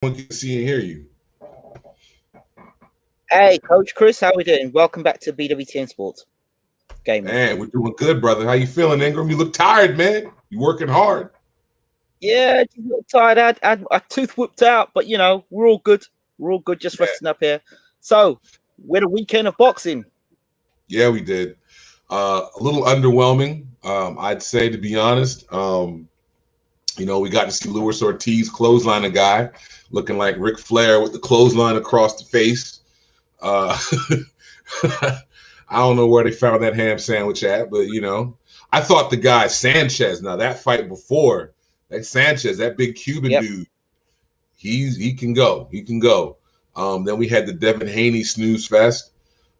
One can see and hear you. Hey, Coach Chris, how we doing? Welcome back to BWTM Sports Gaming. Man, we're doing good, brother. How you feeling, Ingram? You look tired, man. You working hard. Yeah, just a little tired. I had a tooth whipped out, but you know, we're all good. We're all good, just resting up here. So, we're the weekend of boxing. Yeah, we did. A little underwhelming, I'd say, to be honest. We got to see Luis Ortiz clothesline a guy looking like Ric Flair with the clothesline across the face. I don't know where they found that ham sandwich at, but I thought the guy Sanchez. Now that fight before that Sanchez, that big Cuban dude, he can go. He can go. Then we had the Devin Haney snooze fest.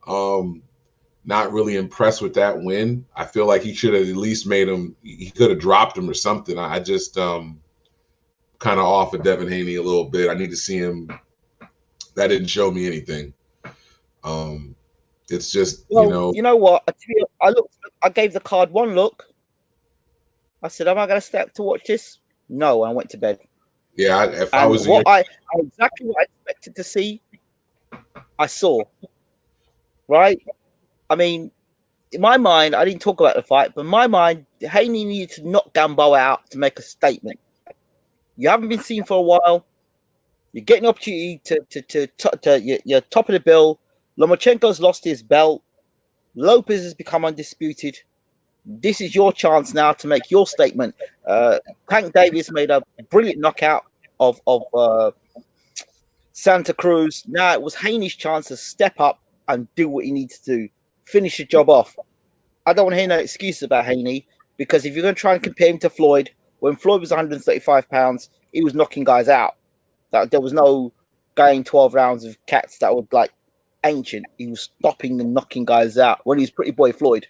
Not really impressed with that win. I feel like he should have at least made him. He could have dropped him or something. I just kind of off of Devin Haney a little bit. I need to see him. That didn't show me anything. It's just You know what? I gave the card one look. I said, "Am I going to stay up to watch this?" No, I went to bed. Yeah, I exactly what I expected to see, I saw. Right? I mean, in my mind, I didn't talk about the fight, but in my mind, Haney needed to knock Gamboa out to make a statement. You haven't been seen for a while. You're getting an opportunity to you're top of the bill. Lomachenko's lost his belt. Lopez has become undisputed. This is your chance now to make your statement. Tank Davis made a brilliant knockout of Santa Cruz. Now it was Haney's chance to step up and do what he needs to do. Finish the job off. I don't want to hear no excuses about Haney, because if you're going to try and compare him to Floyd, when Floyd was 135 pounds, he was knocking guys out. There was no going 12 rounds of cats that were like ancient. He was stopping and knocking guys out when he was Pretty Boy Floyd.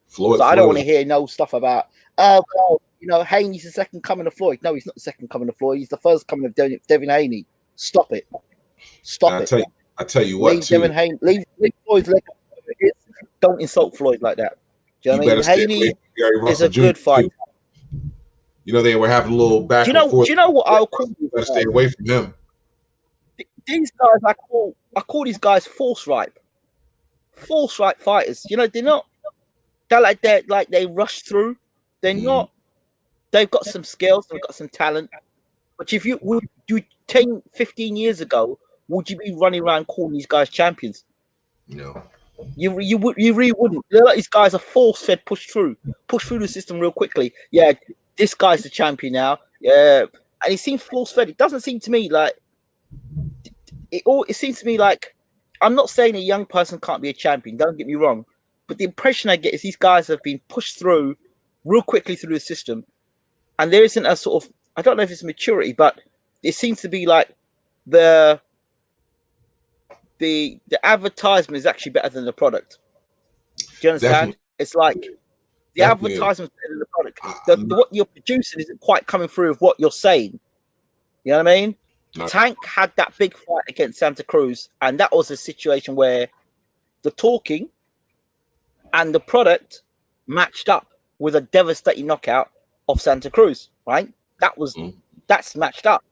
So I don't want to hear no stuff about, Haney's the second coming of Floyd. No, he's not the second coming of Floyd. He's the first coming of Devin Haney. Stop it. Stop it. I tell you what, leave Devin Haney. Leave Floyd's leg. Don't insult Floyd like that. Do you know what I mean? Haney is a good fighter. They were having a little back and forth. Do you know what I'll call you? Better stay away from him. These guys, I call these guys force ripe fighters. They're like they rush through. They're not. They've got some skills. They've got some talent. But if you 10, 15 years ago, would you be running around calling these guys champions? No. You really wouldn't. Like these guys are force-fed, push through the system real quickly. Yeah, this guy's the champion now. Yeah, and it seems force-fed. It doesn't seem to me like it seems to me like, I'm not saying a young person can't be a champion. Don't get me wrong, but the impression I get is these guys have been pushed through real quickly through the system, and there isn't a sort of, I don't know if it's maturity, but it seems to be like the advertisement is actually better than the product. Do you understand? Definitely. It's like the advertisement is better than the product. What you're producing isn't quite coming through with what you're saying. You know what I mean? No. Tank had that big fight against Santa Cruz, and that was a situation where the talking and the product matched up with a devastating knockout of Santa Cruz, right? That's matched up,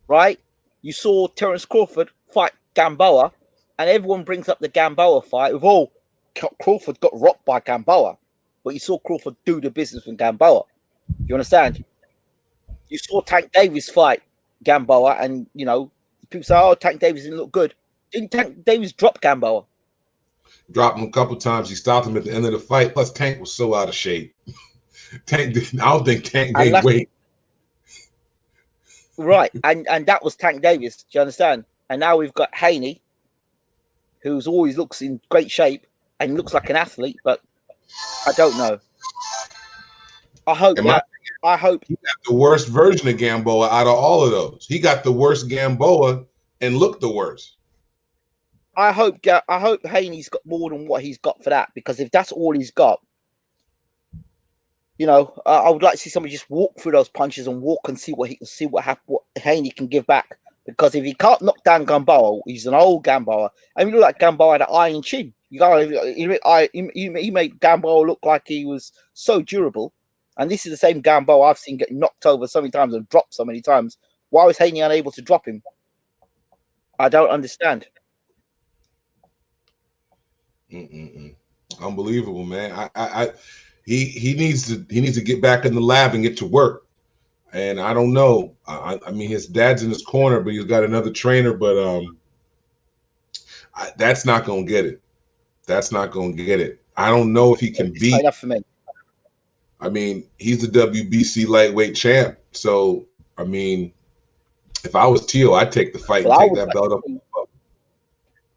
right? You saw Terence Crawford fight Gamboa, and everyone brings up the Gamboa fight with, Crawford got rocked by Gamboa, but you saw Crawford do the business with Gamboa. You understand? You saw Tank Davis fight Gamboa, and people say, Tank Davis didn't look good. Didn't Tank Davis drop Gamboa? Dropped him a couple times. He stopped him at the end of the fight. Plus, Tank was so out of shape. I don't think Tank gained weight. Right, and that was Tank Davis. Do you understand? And now we've got Haney, who's always looks in great shape and looks like an athlete, but I don't know. I hope he got the worst version of Gamboa out of all of those. He got the worst Gamboa and looked the worst. I hope Haney's got more than what he's got for that, because if that's all he's got, I would like to see somebody just walk through those punches and walk and see what Haney can give back. Because if he can't knock down Gamboa, he's an old Gamboa. I mean, look like Gamboa had an iron chin. He made Gamboa look like he was so durable. And this is the same Gamboa I've seen get knocked over so many times and dropped so many times Why was Haney unable to drop him? I don't understand. Unbelievable, man. He needs to get back in the lab and get to work. And I don't know. I mean, his dad's in his corner, but he's got another trainer. But that's not gonna get it. That's not gonna get it. I don't know if he can beat. Enough for me. I mean, he's the WBC lightweight champ. So I mean, if I was Tio, I'd take the fight and take that belt up.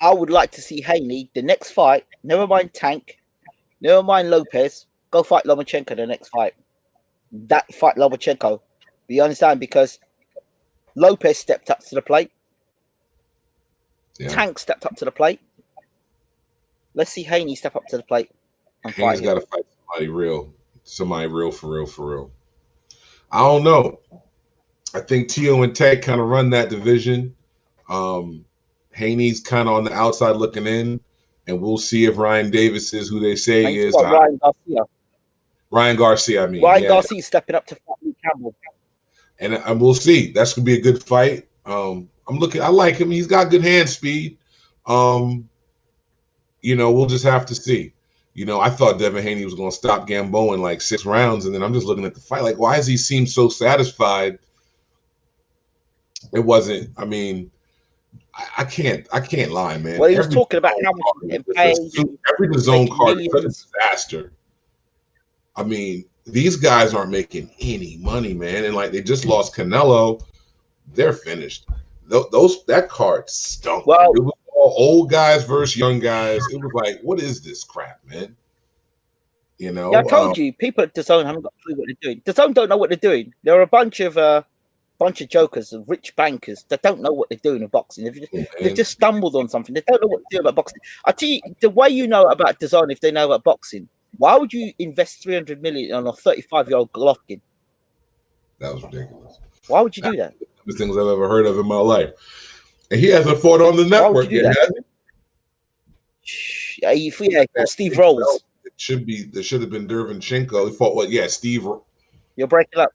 I would like to see Haney the next fight. Never mind Tank. Never mind Lopez. Go fight Lomachenko the next fight. That fight Lomachenko. You understand? Because Lopez stepped up to the plate. Yeah. Tank stepped up to the plate. Let's see Haney step up to the plate and fight. Haney's got to fight somebody real for real. I don't know. I think Tio and Tech kind of run that division. Haney's kind of on the outside looking in, and we'll see if Ryan Davis is who they say he is. Ryan Garcia. Ryan Garcia, I mean. Ryan Garcia's stepping up to fight Luke Campbell. And we'll see. That's gonna be a good fight. I like him. He's got good hand speed. We'll just have to see. I thought Devin Haney was gonna stop Gamboa in like 6 rounds, and then I'm just looking at the fight. Like, why does he seem so satisfied? It wasn't, I mean, I can't lie, man. Well, he was talking about how much he's getting paid. Every DAZN card is such a disaster. I mean, these guys aren't making any money, man. And like they just lost Canelo, they're finished. That card stunk. Well, it was all old guys versus young guys. It was like, what is this crap, man? Yeah, I told you, people at DAZN haven't got a clue what they're doing. DAZN don't know what they're doing. There are a bunch of jokers and rich bankers that don't know what they're doing in boxing. They've just stumbled on something. They don't know what to do about boxing. I tell you, the way you know about DAZN, if they know about boxing, why would you invest $300 million on a 35-year-old Golovkin? That was ridiculous. Why would you do that? The things I've ever heard of in my life. And he hasn't fought on the network yet. Yeah, Steve Rolls. There should have been Dervinchenko. He fought what? Yeah, Steve. You're breaking up.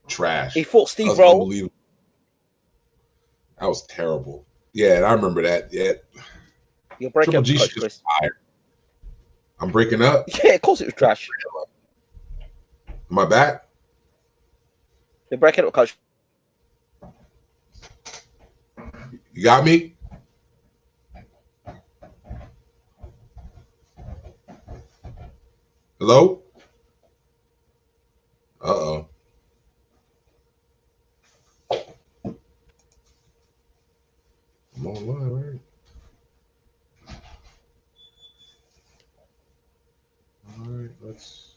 Trash. He fought Steve Rolls. Unbelievable. That was terrible. Yeah, and I remember that. Yeah. You're breaking Triple up, G Chris. I'm breaking up. Yeah, of course it was trash. Am I back? You're breaking up, Coach. You got me? Hello? Uh-oh. I'm online, right? All right, let's...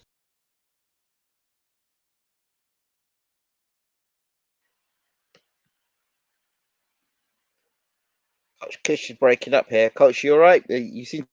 Coach Kish is breaking up here. Coach, you all right? You seem...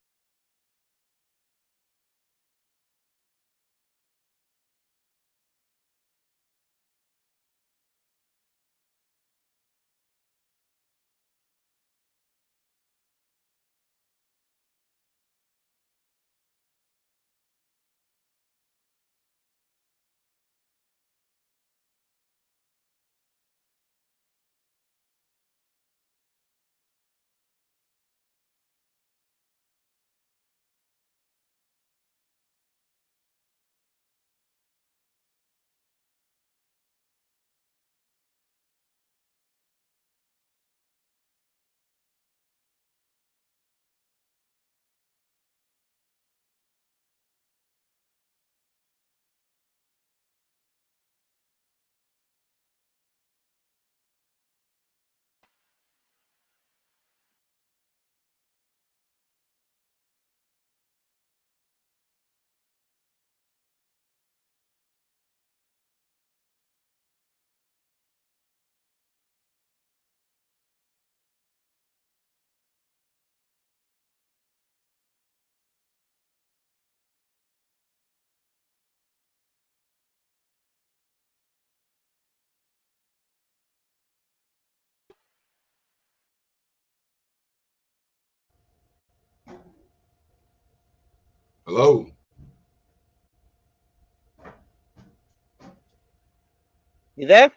Hello? You there?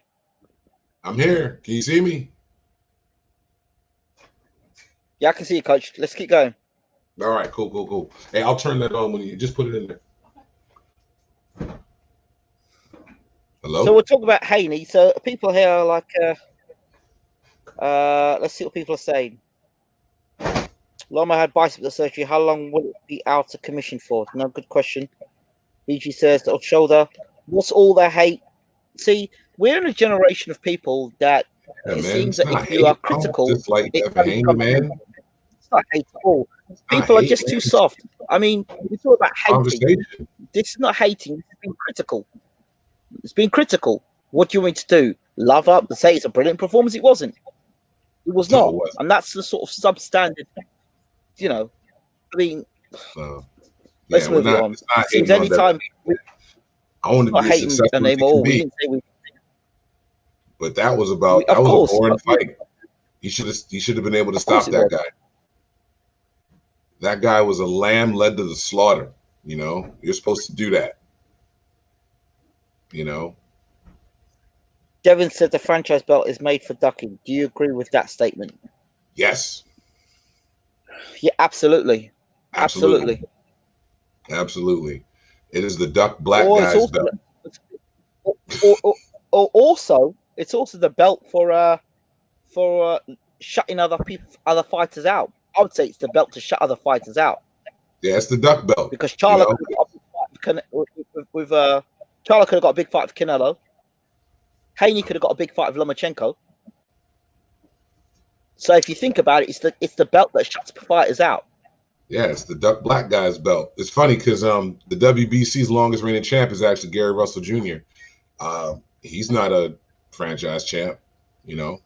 I'm here. Can you see me? Yeah, I can see you, Coach. Let's keep going. All right, cool. Hey, I'll turn that on when you just put it in there. Hello? So we'll talk about HANEY. So people here are like, let's see what people are saying. Lama had bicep surgery. How long will it be out of commission for? No, good question. BG says, on shoulder. What's all the hate? See, we're in a generation of people that it seems that if you are critical, just like HANEY, man. It's not hate at all. People are just too soft. I mean, we talk about hating. This is not hating. This is being critical. It's being critical. What do you want me to do? Love up and say it's a brilliant performance? It wasn't. It was not. And that's the sort of substandard, you know. I mean, let's move it on. It seems anytime I want to be successful anymore. But that was about a boring fight. He should have been able to stop that guy. That guy was a lamb led to the slaughter. You know, you're supposed to do that. You know. Devin said the franchise belt is made for ducking. Do you agree with that statement? Yes. Yeah, absolutely. Absolutely. It is the duck black guy's belt. Also, it's also the belt for shutting other fighters out. I would say it's the belt to shut other fighters out. Yeah, it's the duck belt. Because Charlo could have got a big fight with Canelo. HANEY could have got a big fight with Lomachenko. So if you think about it, it's the belt that shuts fighters out. Yeah, it's the duck black guy's belt. It's funny because the WBC's longest reigning champ is actually Gary Russell Jr. He's not a franchise champ, you know.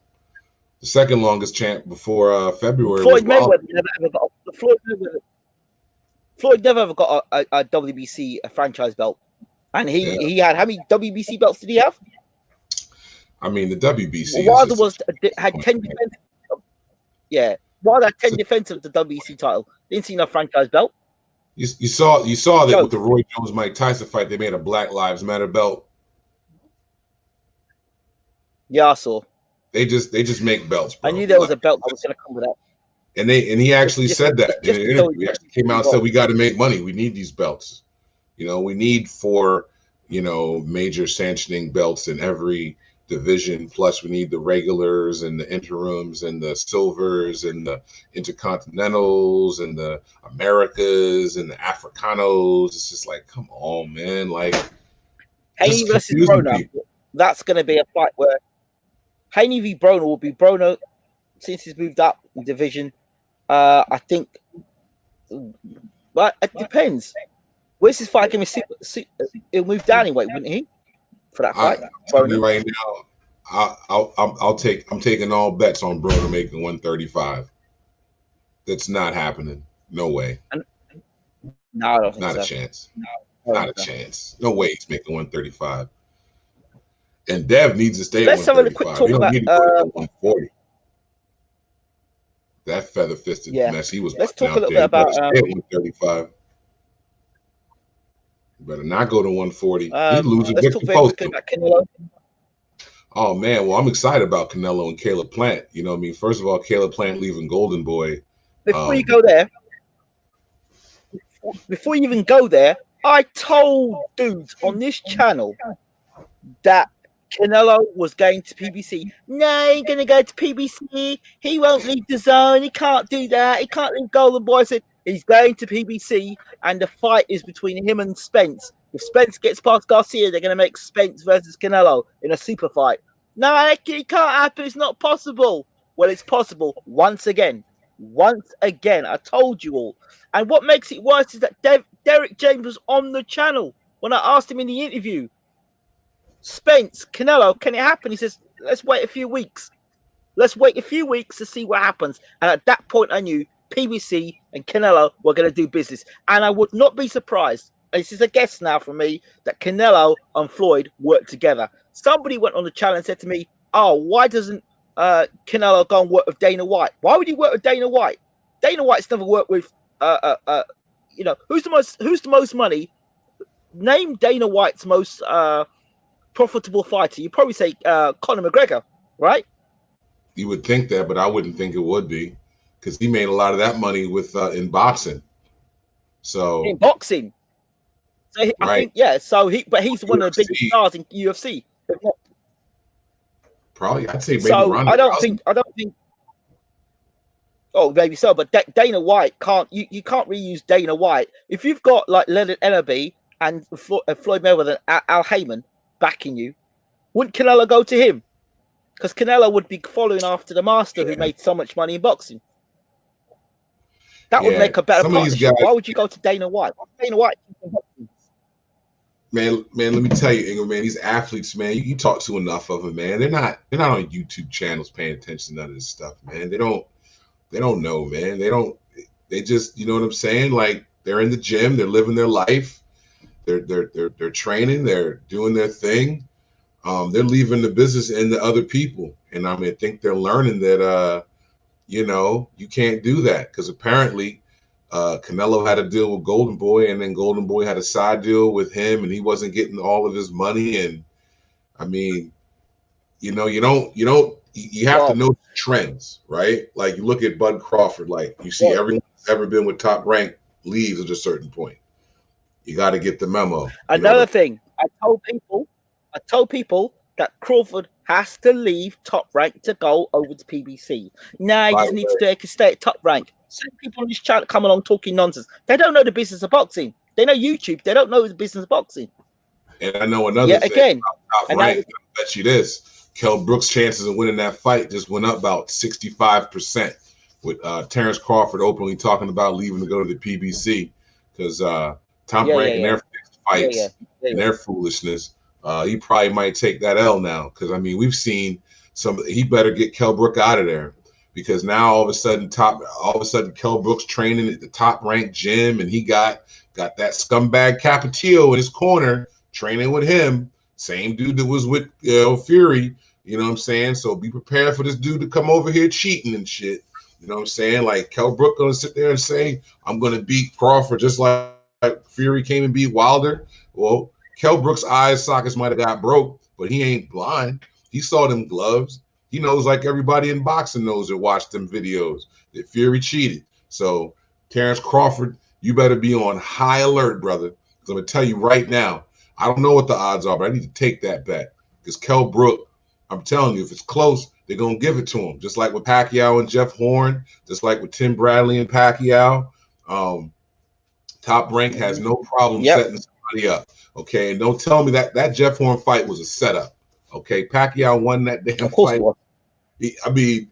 The second longest champ before February. Floyd never ever got a WBC franchise belt, and he had how many WBC belts did he have? I mean, the WBC. Wilder had 10 defenses. Yeah, Wilder had 10 defenses of the WBC title. Didn't see no franchise belt. You saw that with the Roy Jones Mike Tyson fight, they made a Black Lives Matter belt. Yeah, I saw. They just make belts, bro. I knew there was a belt that was going to come with that. And he actually said that in an interview. He actually came out and said, we got to make money. We need these belts. You know, we need 4, major sanctioning belts in every division. Plus, we need the regulars and the interims and the silvers and the intercontinentals and the Americas and the Africanos. It's just like, come on, man. Like, HANEY versus Broner. That's going to be a fight where HANEY v. Broner will be Broner since he's moved up in division. I think, but it depends. Where's his fight going to be? He'll move down anyway, wouldn't he? For that fight, right now, I'm taking all bets on Broner making 135. That's not happening. No way. No, I don't think not so. A chance. Not a chance. No way he's making 135. And Dev needs to stay at 135. Let's have a quick talk about 140. That feather-fisted mess he was. Let's talk a little bit about 135. You better not go to 140. He's losing. Let's talk very quickly about Canelo. Oh man, well I'm excited about Canelo and Caleb Plant. You know what I mean? First of all, Caleb Plant leaving Golden Boy. Before you go there, before you even go there, I told dudes on this channel that Canelo was going to PBC. No, he's going to go to PBC. He won't leave the zone. He can't do that. He can't leave Golden Boy. I said he's going to PBC, and the fight is between him and Spence. If Spence gets past Garcia, they're going to make Spence versus Canelo in a super fight. No, it can't happen. It's not possible. Well, it's possible once again. Once again, I told you all. And what makes it worse is that Derek James was on the channel when I asked him in the interview, Spence, Canelo, can it happen? He says, let's wait a few weeks. Let's wait a few weeks to see what happens. And at that point, I knew PBC and Canelo were going to do business. And I would not be surprised, and this is a guess now from me, that Canelo and Floyd work together. Somebody went on the channel and said to me, oh, why doesn't Canelo go and work with Dana White? Why would he work with Dana White? Dana White's never worked with, who's the most money? Name Dana White's most profitable fighter. You probably say Conor McGregor. right? You would think that, but I wouldn't think it would be, because he made a lot of that money with in boxing. So in boxing. So right. I think, yeah. So he's one of the biggest stars in UFC. Probably, I'd say maybe. So I don't think. Oh, maybe so, but Dana White can't. You can't reuse Dana White if you've got like Leonard Ennerby and Floyd Mayweather and Al Heyman backing you. Wouldn't Canelo go to him? Because Canelo would be following after the master who made so much money in boxing. That would make a better partnership. Why would you go to Dana White? Dana White. Man, let me tell you, Ingram, man, these athletes, man, you talk to enough of them, man. They're not on YouTube channels paying attention to none of this stuff, man. They don't know, man. They just, you know what I'm saying? Like, they're in the gym, they're living their life, they're training, they're doing their thing. They're leaving the business into other people. And I mean, I think they're learning that you know, you can't do that, because apparently Canelo had a deal with Golden Boy, and then Golden Boy had a side deal with him, and he wasn't getting all of his money. And I mean, you know, you have to know trends, right? Like, you look at Bud Crawford, like, you see everyone who's ever been with Top Rank leaves at a certain point. You got to get the memo. Another thing, I told people that Crawford has to leave Top Rank to go over to PBC. Nah, he just needs to stay at Top Rank. Some people on this channel come along talking nonsense. They don't know the business of boxing. They know YouTube. They don't know the business of boxing. And I know another thing. Again, Top Rank, I bet you this. Kell Brook's chances of winning that fight just went up about 65%, with Terence Crawford openly talking about leaving to go to the PBC, because Top Rank and their fights and their foolishness, he probably might take that L now, because I mean, we've seen he better get Kell Brook out of there, because now all of a sudden Kell Brook's training at the Top Rank gym, and he got that scumbag Capetillo in his corner training with him, same dude that was with Fury. You know what I'm saying? So be prepared for this dude to come over here cheating and shit. You know what I'm saying? Like, Kell Brook gonna sit there and say, I'm gonna beat Crawford just like Fury came and beat Wilder. Well, Kell Brook's eye sockets might have got broke, but he ain't blind. He saw them gloves. He knows, like everybody in boxing knows that watched them videos, that Fury cheated. So Terence Crawford, you better be on high alert, brother. Because I'm gonna tell you right now, I don't know what the odds are, but I need to take that bet. Because Kell Brook, I'm telling you, if it's close, they're going to give it to him. Just like with Pacquiao and Jeff Horn, just like with Tim Bradley and Pacquiao. Top Rank has no problem setting somebody up. Okay, and don't tell me that Jeff Horn fight was a setup. Okay, Pacquiao won that damn fight. I mean,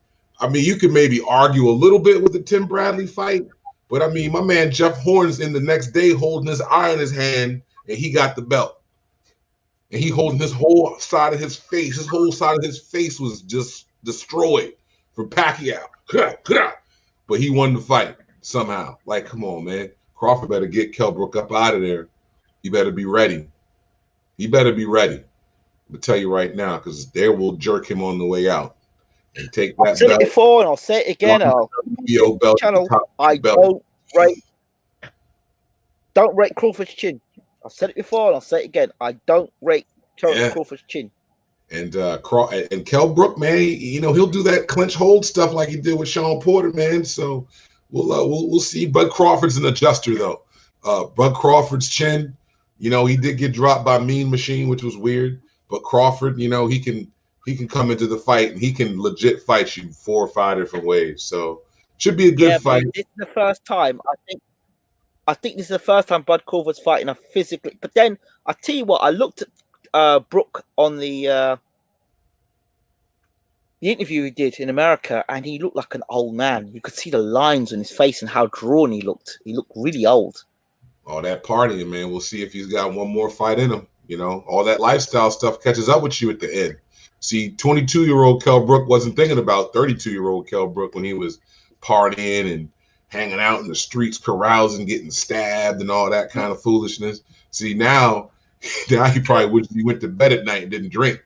you could maybe argue a little bit with the Tim Bradley fight, but I mean, my man Jeff Horn's in the next day holding his eye in his hand, and he got the belt. And he holding his whole side of his face. His whole side of his face was just destroyed from Pacquiao. But he won the fight somehow. Like, come on, man. Crawford better get Kell Brook up out of there. He better be ready. He better be ready. I'm going to tell you right now, because they will jerk him on the way out. And take that I've said it before, and I'll say it again. I don't rate Crawford's chin. I've said it before, and I'll say it again. I don't rate Crawford's chin. And Kell Brook, man, he'll do that clinch hold stuff like he did with Sean Porter, man. So we'll see. Bud Crawford's an adjuster, though. Bud Crawford's chin, he did get dropped by Mean Machine, which was weird. But Crawford, he can come into the fight, and he can legit fight you 4 or 5 different ways. So should be a good fight. This is the first time I think this is the first time Bud Crawford's fighting a physically. But then I tell you what, I looked at Brook on the interview he did in America, and he looked like an old man. You could see the lines on his face and how drawn he looked. He looked really old. All that partying, man. We'll see if he's got one more fight in him. All that lifestyle stuff catches up with you at the end. See, 22-year-old Kell Brook wasn't thinking about 32-year-old Kell Brook when he was partying and hanging out in the streets, carousing, getting stabbed, and all that kind of foolishness. See, now he probably wish he went to bed at night and didn't drink,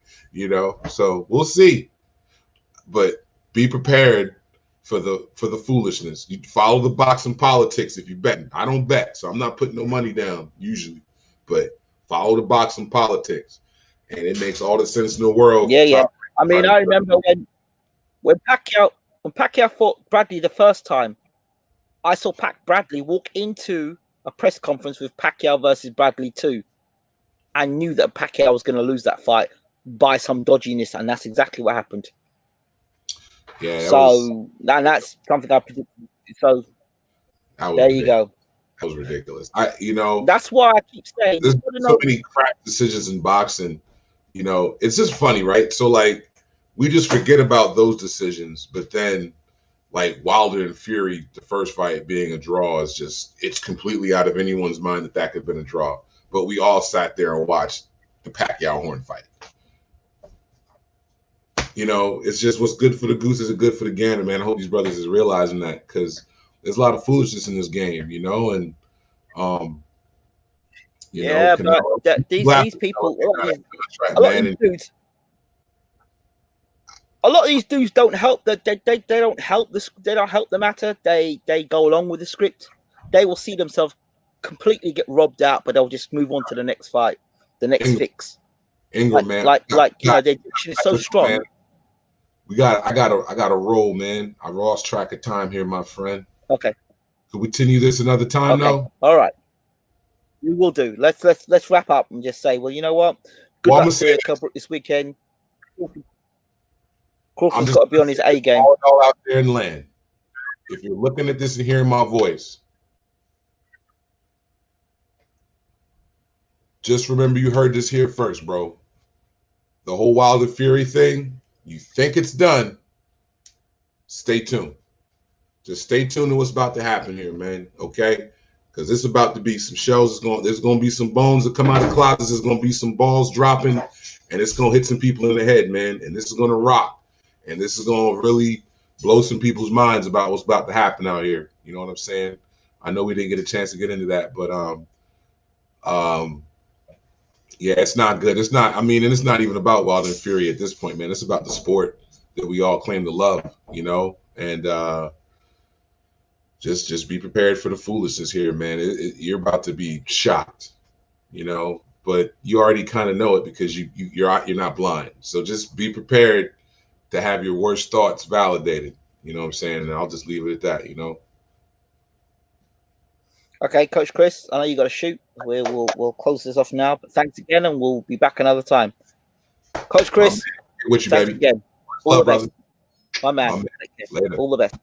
So we'll see. But be prepared for the foolishness. You follow the boxing politics if you betting. I don't bet, so I'm not putting no money down usually. But follow the boxing politics, and it makes all the sense in the world. I mean, I remember when Pacquiao fought Bradley the first time, I saw Bradley walk into a press conference with Pacquiao versus Bradley 2. I knew that Pacquiao was going to lose that fight by some dodginess, and that's exactly what happened. Yeah. That's something I predicted. So there you go. That was ridiculous. That's why I keep saying there's so many crap decisions in boxing. It's just funny, right? So like we just forget about those decisions, but then like Wilder and Fury, the first fight being a draw is it's completely out of anyone's mind that could have been a draw. But we all sat there and watched the Pacquiao Horn fight. It's just what's good for the goose is good for the gander, man. I hope these brothers is realizing that, because there's a lot of foolishness in this game, and but these people, a lot of these dudes don't help. They don't help this. They don't help the matter. They go along with the script. They will see themselves completely get robbed out, but they'll just move on to the next fight, the next fix. Ingram, man, the addiction is so strong. Man. I gotta roll, man. I lost track of time here, my friend. Okay. Could we continue this another time, though? All right. We will do. Let's wrap up and just say, well, you know what? Good luck to Kell Brook this weekend. Crawford's got to be on his A game. All out there in land. If you're looking at this and hearing my voice, just remember you heard this here first, bro. The whole Wilder Fury thing, you think it's done. Stay tuned. Just stay tuned to what's about to happen here, man. Okay? Because it's about to be some shows. There's going to be some bones that come out of closets. There's going to be some balls dropping, and it's going to hit some people in the head, man. And this is going to rock. And this is going to really blow some people's minds about what's about to happen out here. You know what I'm saying? I know we didn't get a chance to get into that, but yeah, it's not good. It's not, and it's not even about Wilder and Fury at this point, man. It's about the sport that we all claim to love, and just be prepared for the foolishness here, man. You're about to be shocked, but you already kind of know it because you're not blind. So just be prepared to have your worst thoughts validated. You know what I'm saying? And I'll just leave it at that, Okay, Coach Chris, I know you got to shoot. We'll close this off now, but thanks again, and we'll be back another time. Coach Chris, with you, thanks baby. again. All the best. My man. Later. All the best.